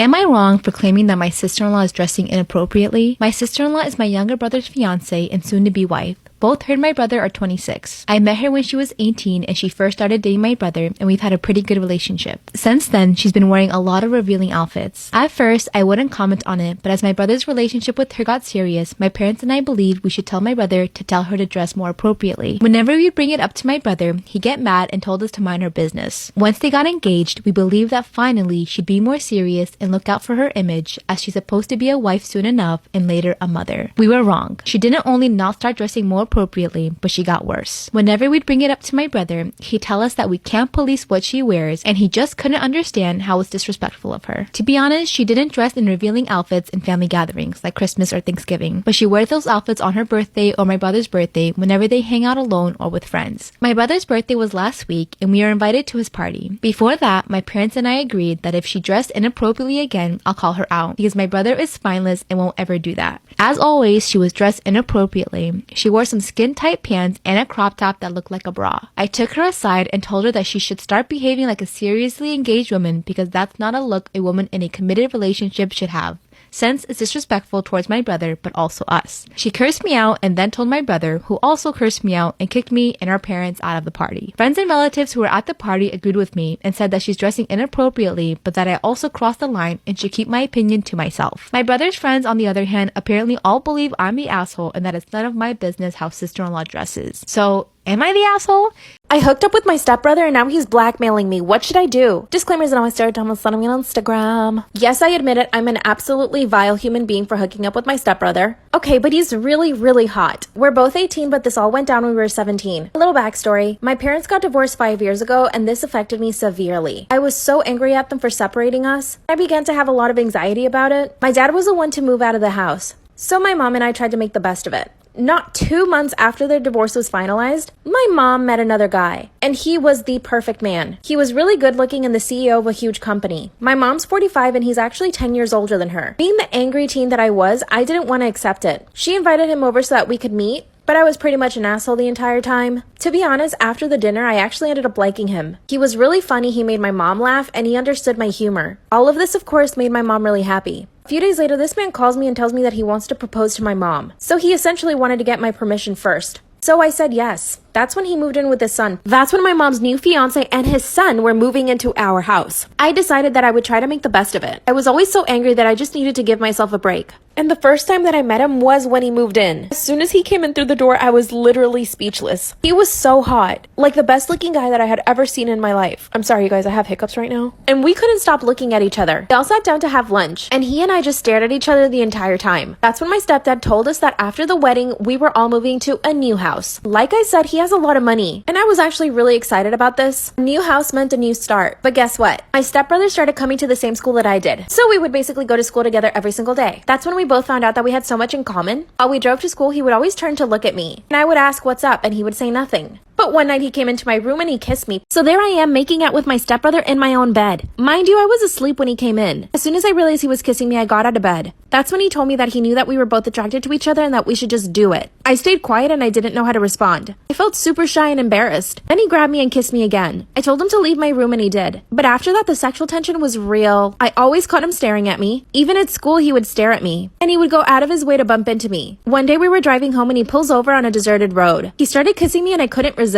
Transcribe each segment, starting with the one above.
Am I wrong for claiming that my sister-in-law is dressing inappropriately? My sister-in-law is my younger brother's fiance and soon-to-be wife. Both her and my brother are 26. I met her when she was 18 and she first started dating my brother, and we've had a pretty good relationship. Since then, she's been wearing a lot of revealing outfits. At first, I wouldn't comment on it, but as my brother's relationship with her got serious, my parents and I believed we should tell my brother to tell her to dress more appropriately. Whenever we bring it up to my brother, he'd get mad and told us to mind our business. Once they got engaged, we believed that finally she'd be more serious and look out for her image, as she's supposed to be a wife soon enough and later a mother. We were wrong. She didn't only not start dressing more appropriately, but she got worse. Whenever we'd bring it up to my brother, he'd tell us that we can't police what she wears, and he just couldn't understand how it's disrespectful of her. To be honest, she didn't dress in revealing outfits in family gatherings like Christmas or Thanksgiving, but she wears those outfits on her birthday or my brother's birthday whenever they hang out alone or with friends. My brother's birthday was last week and we were invited to his party. Before that, my parents and I agreed that if she dressed inappropriately again, I'll call her out, because my brother is spineless and won't ever do that. As always, she was dressed inappropriately. She wore some skin-tight pants and a crop top that looked like a bra. I took her aside and told her that she should start behaving like a seriously engaged woman, because that's not a look a woman in a committed relationship should have, since it's disrespectful towards my brother but also us. She cursed me out and then told my brother, who also cursed me out, and kicked me and our parents out of the party. Friends and relatives who were at the party agreed with me and said that she's dressing inappropriately, but that I also crossed the line and should keep my opinion to myself. My brother's friends, on the other hand, apparently all believe I'm the asshole and that it's none of my business how sister-in-law dresses. So, am I the asshole? I hooked up with my stepbrother and now he's blackmailing me. What should I do? Disclaimers and all my story time on Instagram. Yes, I admit it. I'm an absolutely vile human being for hooking up with my stepbrother. Okay, but he's really, really hot. We're both 18, but this all went down when we were 17. A little backstory. My parents got divorced 5 years ago and this affected me severely. I was so angry at them for separating us. I began to have a lot of anxiety about it. My dad was the one to move out of the house, so my mom and I tried to make the best of it. Not 2 months after their divorce was finalized, my mom met another guy, and he was the perfect man. He was really good looking and the CEO of a huge company. My mom's 45 and he's actually 10 years older than her. Being the angry teen that I was, I didn't want to accept it. She invited him over so that we could meet, but I was pretty much an asshole the entire time. To be honest, after the dinner, I actually ended up liking him. He was really funny, he made my mom laugh, and he understood my humor. All of this, of course, made my mom really happy. A few days later, this man calls me and tells me that he wants to propose to my mom. So he essentially wanted to get my permission first. So I said yes. That's when he moved in with his son. That's when my mom's new fiance and his son were moving into our house. I decided that I would try to make the best of it. I was always so angry that I just needed to give myself a break. And the first time that I met him was when he moved in. As soon as he came in through the door, I was literally speechless. He was so hot. Like the best looking guy that I had ever seen in my life. I'm sorry, you guys, I have hiccups right now. And we couldn't stop looking at each other. We all sat down to have lunch, and he and I just stared at each other the entire time. That's when my stepdad told us that after the wedding, we were all moving to a new house. Like I said, he has a lot of money, and I was actually really excited about this. A new house meant a new start. But guess what? My stepbrother started coming to the same school that I did. So we would basically go to school together every single day. That's when we both found out that we had so much in common. While we drove to school, he would always turn to look at me, and I would ask what's up, and he would say nothing. But one night he came into my room and he kissed me. So there I am making out with my stepbrother in my own bed. Mind you, I was asleep when he came in. As soon as I realized he was kissing me, I got out of bed. That's when he told me that he knew that we were both attracted to each other and that we should just do it. I stayed quiet and I didn't know how to respond. I felt super shy and embarrassed. Then he grabbed me and kissed me again. I told him to leave my room and he did. But after that, the sexual tension was real. I always caught him staring at me. Even at school, he would stare at me. And he would go out of his way to bump into me. One day we were driving home and he pulls over on a deserted road. He started kissing me and I couldn't resist.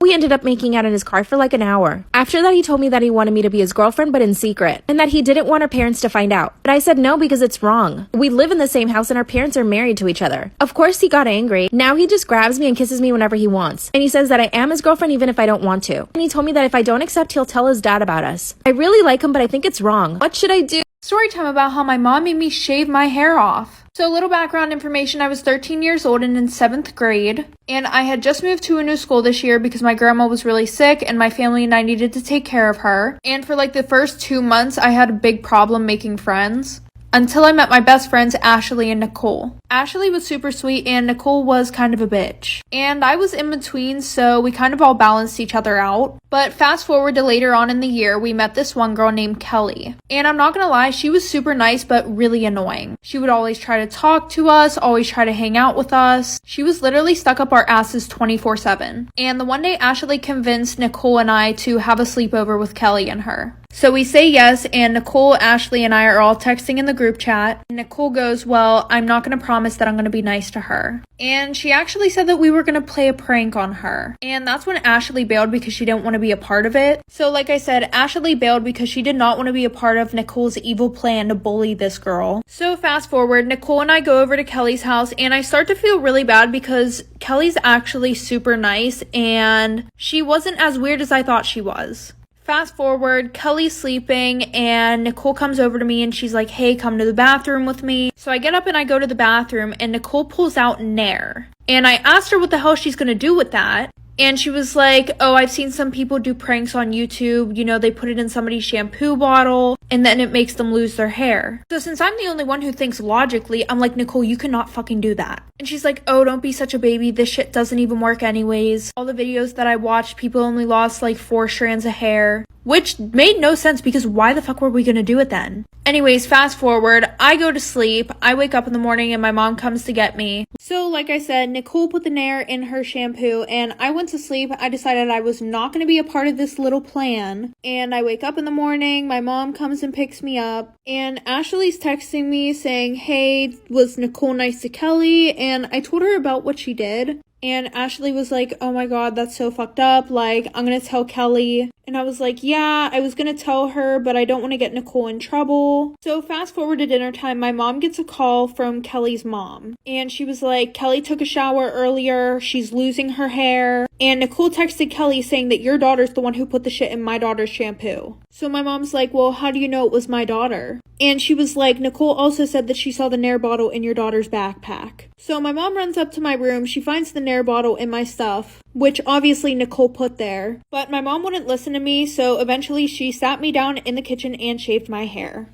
We ended up making out in his car for like an hour. After that, he told me that he wanted me to be his girlfriend, but in secret, and that he didn't want our parents to find out. But I said no, because it's wrong. We live in the same house and our parents are married to each other. Of course, he got angry. Now he just grabs me and kisses me whenever he wants. And he says that I am his girlfriend even if I don't want to. And he told me that if I don't accept, he'll tell his dad about us. I really like him, but I think it's wrong. What should I do? Story time about how my mom made me shave my hair off. So a little background information, I was 13 years old and in 7th grade, and I had just moved to a new school this year because my grandma was really sick and my family and I needed to take care of her. And for like the first 2 months, I had a big problem making friends. Until I met my best friends, Ashley and Nicole. Ashley was super sweet and Nicole was kind of a bitch. And I was in between, so we kind of all balanced each other out. But fast forward to later on in the year, we met this one girl named Kelly. And I'm not gonna lie, she was super nice but really annoying. She would always try to talk to us, always try to hang out with us. She was literally stuck up our asses 24/7. And the one day Ashley convinced Nicole and I to have a sleepover with Kelly and her. So we say yes, and Nicole, Ashley, and I are all texting in the group chat. And Nicole goes, well, I'm not going to promise that I'm going to be nice to her. And she actually said that we were going to play a prank on her. And that's when Ashley bailed because she didn't want to be a part of it. So like I said, Ashley bailed because she did not want to be a part of Nicole's evil plan to bully this girl. So fast forward, Nicole and I go over to Kelly's house, and I start to feel really bad because Kelly's actually super nice, and she wasn't as weird as I thought she was. Fast forward, Kelly's sleeping, and Nicole comes over to me and she's like, hey, come to the bathroom with me. So I get up and I go to the bathroom, and Nicole pulls out Nair. And I asked her what the hell she's gonna do with that. And she was like, oh, I've seen some people do pranks on YouTube. You know, they put it in somebody's shampoo bottle and then it makes them lose their hair. So since I'm the only one who thinks logically, I'm like, Nicole, you cannot fucking do that. And she's like, oh, don't be such a baby. This shit doesn't even work anyways. All the videos that I watched, people only lost like 4 strands of hair. Which made no sense because why the fuck were we gonna do it then? Anyways, fast forward, I go to sleep, I wake up in the morning and my mom comes to get me. So like I said, Nicole put the Nair in her shampoo and I went to sleep. I decided I was not going to be a part of this little plan. And I wake up in the morning, my mom comes and picks me up, and Ashley's texting me saying, hey, was Nicole nice to Kelly? And I told her about what she did. And Ashley was like, oh my god, that's so fucked up. Like, I'm gonna tell Kelly. And I was like, yeah, I was gonna tell her, but I don't want to get Nicole in trouble. So fast forward to dinner time, my mom gets a call from Kelly's mom. And she was like, Kelly took a shower earlier. She's losing her hair. And Nicole texted Kelly saying that your daughter's the one who put the shit in my daughter's shampoo. So my mom's like, well, how do you know it was my daughter? And she was like, Nicole also said that she saw the Nair bottle in your daughter's backpack. So my mom runs up to my room. She finds the Nair bottle in my stuff, which obviously Nicole put there. But my mom wouldn't listen to me, so eventually she sat me down in the kitchen and shaved my hair.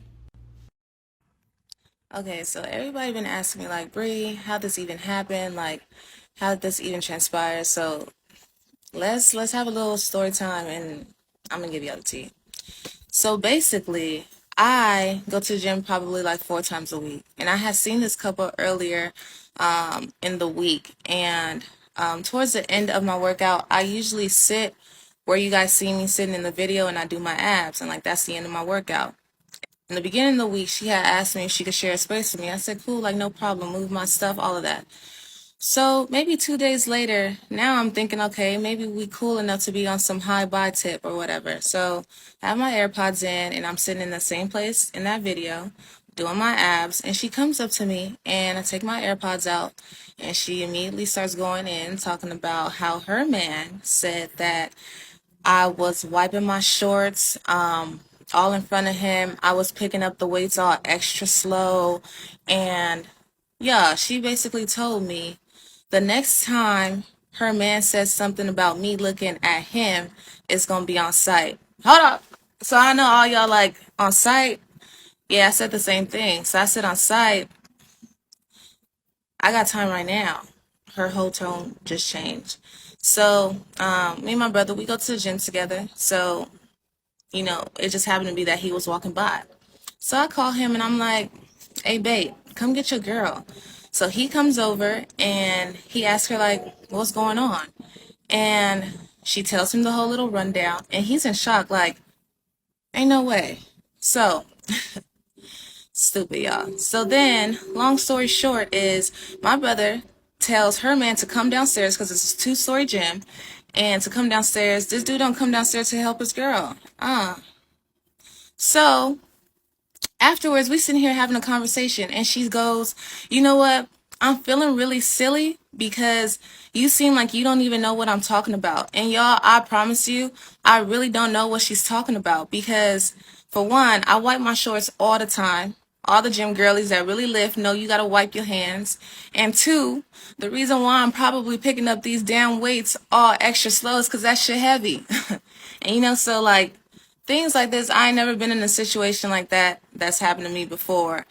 Okay, so everybody been asking me like, Bree, how this even happen? Like, how did this even transpire? So let's have a little story time, and I'm gonna give y'all the tea. So basically, I go to the gym probably like 4 times a week, and I had seen this couple earlier in the week, and towards the end of my workout, I usually sit where you guys see me sitting in the video, and I do my abs, and like that's the end of my workout. In the beginning of the week, she had asked me if she could share a space with me. I said, cool, like no problem, move my stuff, all of that. So maybe 2 days later, now I'm thinking, okay, maybe we cool enough to be on some high buy tip or whatever. So I have my AirPods in, and I'm sitting in the same place in that video doing my abs, and she comes up to me, and I take my AirPods out, and she immediately starts going in talking about how her man said that I was wiping my shorts all in front of him. I was picking up the weights all extra slow, and yeah, she basically told me the next time her man says something about me looking at him, it's gonna be on site. Hold up. So I know all y'all like on site. Yeah, I said the same thing. So I said on site, I got time right now. Her whole tone just changed. So me and my brother, we go to the gym together. So, you know, it just happened to be that he was walking by. So I call him and I'm like, hey, babe, come get your girl. So he comes over and he asks her, like, what's going on? And she tells him the whole little rundown. And he's in shock, like, ain't no way. So, stupid, y'all. So then, long story short is my brother tells her man to come downstairs because it's a 2-story gym. And to come downstairs, this dude don't come downstairs to help his girl. So afterwards, we sitting here having a conversation, and she goes, you know what? I'm feeling really silly because you seem like you don't even know what I'm talking about. And y'all, I promise you, I really don't know what she's talking about because, for one, I wipe my shorts all the time. All the gym girlies that really lift know you gotta wipe your hands. And 2, the reason why I'm probably picking up these damn weights all extra slow is because that shit heavy. And you know, so like, things like this, I ain't never been in a situation like that that's happened to me before.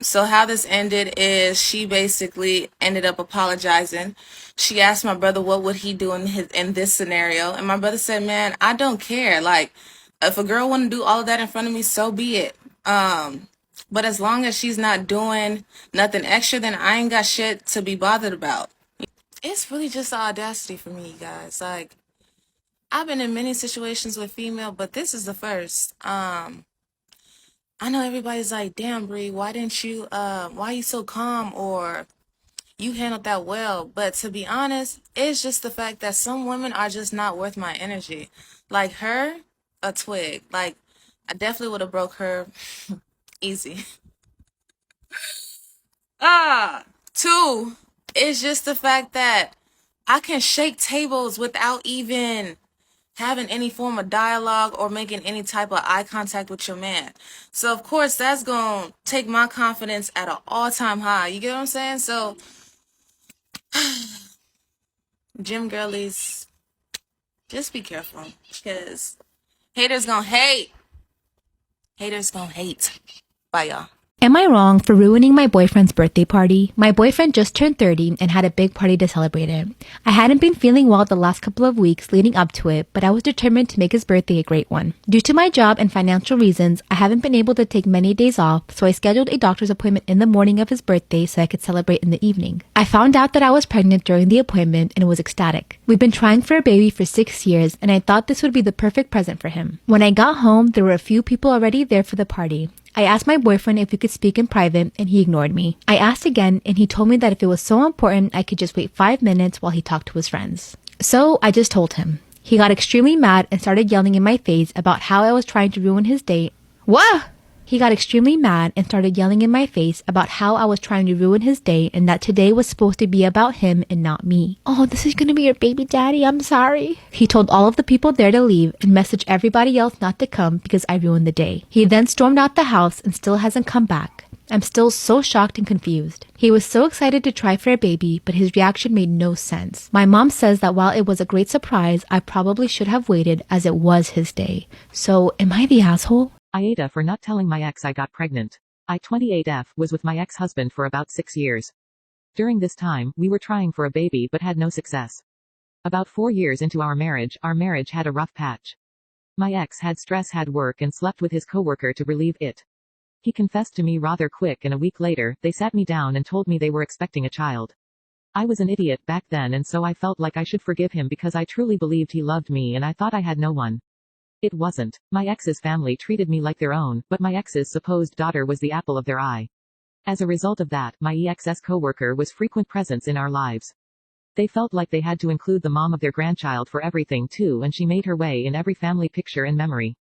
So how this ended is she basically ended up apologizing. She asked my brother what would he do in this scenario, and my brother said, man, I don't care. Like, if a girl want to do all of that in front of me, so be it. But as long as she's not doing nothing extra, then I ain't got shit to be bothered about. It's really just the audacity for me, you guys. Like, I've been in many situations with female, but this is the first. I know everybody's like, damn, Bree, why you so calm, or you handled that well. But to be honest, it's just the fact that some women are just not worth my energy. Like her, a twig. Like, I definitely would have broke her easy. Two, it's just the fact that I can shake tables without even having any form of dialogue or making any type of eye contact with your man. So of course that's gonna take my confidence at an all-time high. You get what I'm saying? So gym girlies, just be careful, because haters gonna hate. Haters gonna hate. Bye, y'all. Am I wrong for ruining my boyfriend's birthday party? My boyfriend just turned 30 and had a big party to celebrate it. I hadn't been feeling well the last couple of weeks leading up to it, but I was determined to make his birthday a great one. Due to my job and financial reasons, I haven't been able to take many days off, so I scheduled a doctor's appointment in the morning of his birthday so I could celebrate in the evening. I found out that I was pregnant during the appointment and was ecstatic. We've been trying for a baby for 6 years, and I thought this would be the perfect present for him. When I got home, there were a few people already there for the party. I asked my boyfriend if we could speak in private, and he ignored me. I asked again, and he told me that if it was so important, I could just wait 5 minutes while he talked to his friends. So I just told him. He got extremely mad and started yelling in my face about how I was trying to ruin his day. What? He got extremely mad and started yelling in my face about how I was trying to ruin his day and that today was supposed to be about him and not me. Oh, this is gonna be your baby daddy, I'm sorry. He told all of the people there to leave and messaged everybody else not to come because I ruined the day. He then stormed out the house and still hasn't come back. I'm still so shocked and confused. He was so excited to try for a baby, but his reaction made no sense. My mom says that while it was a great surprise, I probably should have waited as it was his day. So, am I the asshole? IATA for not telling my ex I got pregnant. I 28F was with my ex-husband for about 6 years. During this time, we were trying for a baby but had no success. About 4 years into our marriage had a rough patch. My ex had stress, had work, and slept with his coworker to relieve it. He confessed to me rather quick, and a week later, they sat me down and told me they were expecting a child. I was an idiot back then, and so I felt like I should forgive him because I truly believed he loved me and I thought I had no one. It wasn't. My ex's family treated me like their own, but my ex's supposed daughter was the apple of their eye. As a result of that, my ex's coworker was frequent presence in our lives. They felt like they had to include the mom of their grandchild for everything too, and she made her way in every family picture and memory.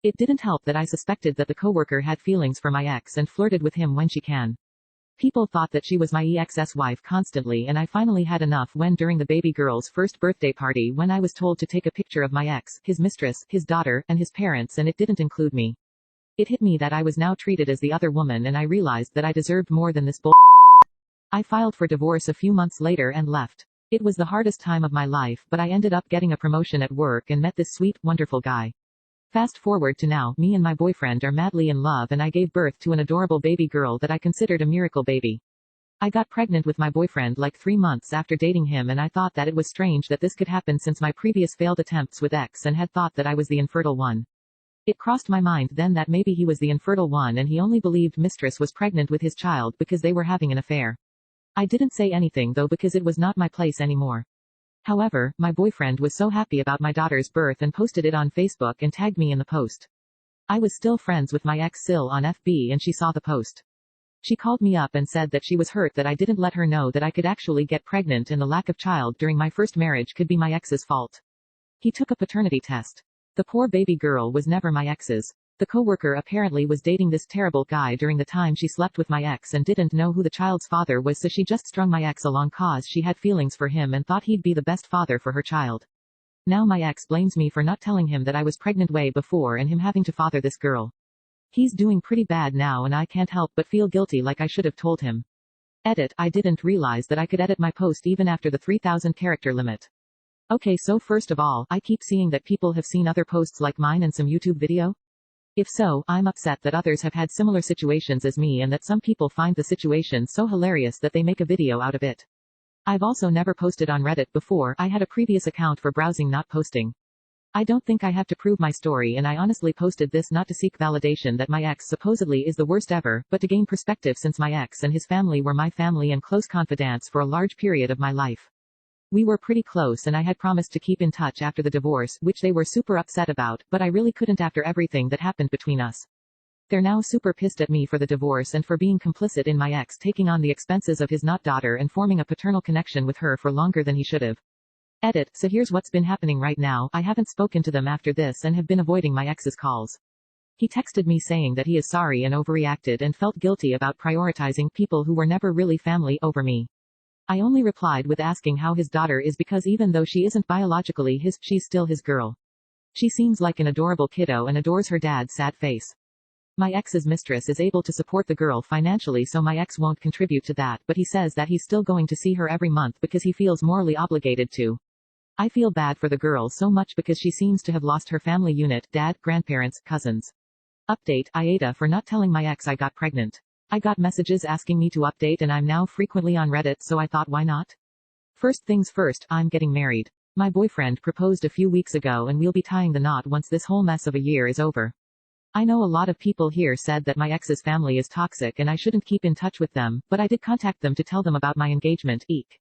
It didn't help that I suspected that the coworker had feelings for my ex and flirted with him when she can. People thought that she was my ex's wife constantly, and I finally had enough when during the baby girl's first birthday party when I was told to take a picture of my ex, his mistress, his daughter, and his parents, and it didn't include me. It hit me that I was now treated as the other woman, and I realized that I deserved more than this bull. I filed for divorce a few months later and left. It was the hardest time of my life, but I ended up getting a promotion at work and met this sweet, wonderful guy. Fast forward to now, me and my boyfriend are madly in love, and I gave birth to an adorable baby girl that I considered a miracle baby. I got pregnant with my boyfriend like 3 months after dating him, and I thought that it was strange that this could happen since my previous failed attempts with ex, and had thought that I was the infertile one. It crossed my mind then that maybe he was the infertile one and he only believed mistress was pregnant with his child because they were having an affair. I didn't say anything though because it was not my place anymore. However, my boyfriend was so happy about my daughter's birth and posted it on Facebook and tagged me in the post. I was still friends with my ex Sil on FB, and she saw the post. She called me up and said that she was hurt that I didn't let her know that I could actually get pregnant, and the lack of child during my first marriage could be my ex's fault. He took a paternity test. The poor baby girl was never my ex's. The coworker apparently was dating this terrible guy during the time she slept with my ex and didn't know who the child's father was, so she just strung my ex along cause she had feelings for him and thought he'd be the best father for her child. Now my ex blames me for not telling him that I was pregnant way before and him having to father this girl. He's doing pretty bad now, and I can't help but feel guilty, like I should have told him. Edit: I didn't realize that I could edit my post even after the 3,000 character limit. Okay, so first of all, I keep seeing that people have seen other posts like mine and some YouTube video. If so, I'm upset that others have had similar situations as me and that some people find the situation so hilarious that they make a video out of it. I've also never posted on Reddit before. I had a previous account for browsing, not posting. I don't think I have to prove my story, and I honestly posted this not to seek validation that my ex supposedly is the worst ever, but to gain perspective since my ex and his family were my family and close confidants for a large period of my life. We were pretty close and I had promised to keep in touch after the divorce, which they were super upset about, but I really couldn't after everything that happened between us. They're now super pissed at me for the divorce and for being complicit in my ex taking on the expenses of his not daughter and forming a paternal connection with her for longer than he should've. Edit, so here's what's been happening right now. I haven't spoken to them after this and have been avoiding my ex's calls. He texted me saying that he is sorry and overreacted and felt guilty about prioritizing people who were never really family over me. I only replied with asking how his daughter is because even though she isn't biologically his, she's still his girl. She seems like an adorable kiddo and adores her dad's sad face. My ex's mistress is able to support the girl financially, so my ex won't contribute to that, but he says that he's still going to see her every month because he feels morally obligated to. I feel bad for the girl so much because she seems to have lost her family unit, dad, grandparents, cousins. Update, Aida for not telling my ex I got pregnant. I got messages asking me to update and I'm now frequently on Reddit, so I thought why not? First things first, I'm getting married. My boyfriend proposed a few weeks ago and we'll be tying the knot once this whole mess of a year is over. I know a lot of people here said that my ex's family is toxic and I shouldn't keep in touch with them, but I did contact them to tell them about my engagement, eek.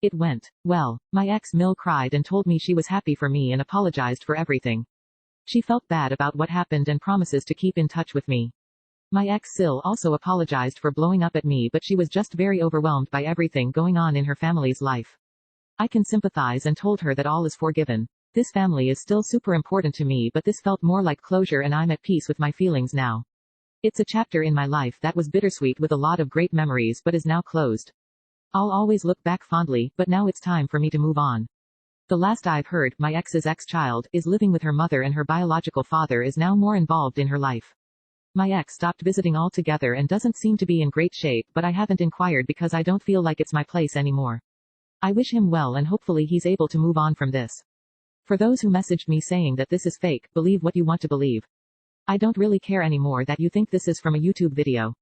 It went well. My ex Mill cried and told me she was happy for me and apologized for everything. She felt bad about what happened and promises to keep in touch with me. My ex Sil also apologized for blowing up at me, but she was just very overwhelmed by everything going on in her family's life. I can sympathize and told her that all is forgiven. This family is still super important to me, but this felt more like closure and I'm at peace with my feelings now. It's a chapter in my life that was bittersweet with a lot of great memories but is now closed. I'll always look back fondly, but now it's time for me to move on. The last I've heard, my ex's ex-child is living with her mother and her biological father is now more involved in her life. My ex stopped visiting altogether and doesn't seem to be in great shape, but I haven't inquired because I don't feel like it's my place anymore. I wish him well and hopefully he's able to move on from this. For those who messaged me saying that this is fake, believe what you want to believe. I don't really care anymore that you think this is from a YouTube video.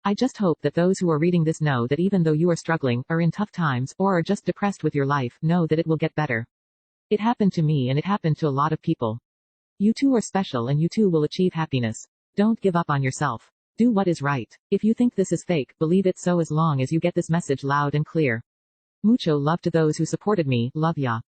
I just hope that those who are reading this know that even though you are struggling, are in tough times, or are just depressed with your life, know that it will get better. It happened to me and it happened to a lot of people. You too are special and you too will achieve happiness. Don't give up on yourself. Do what is right. If you think this is fake, believe it so as long as you get this message loud and clear. Mucho love to those who supported me, love ya.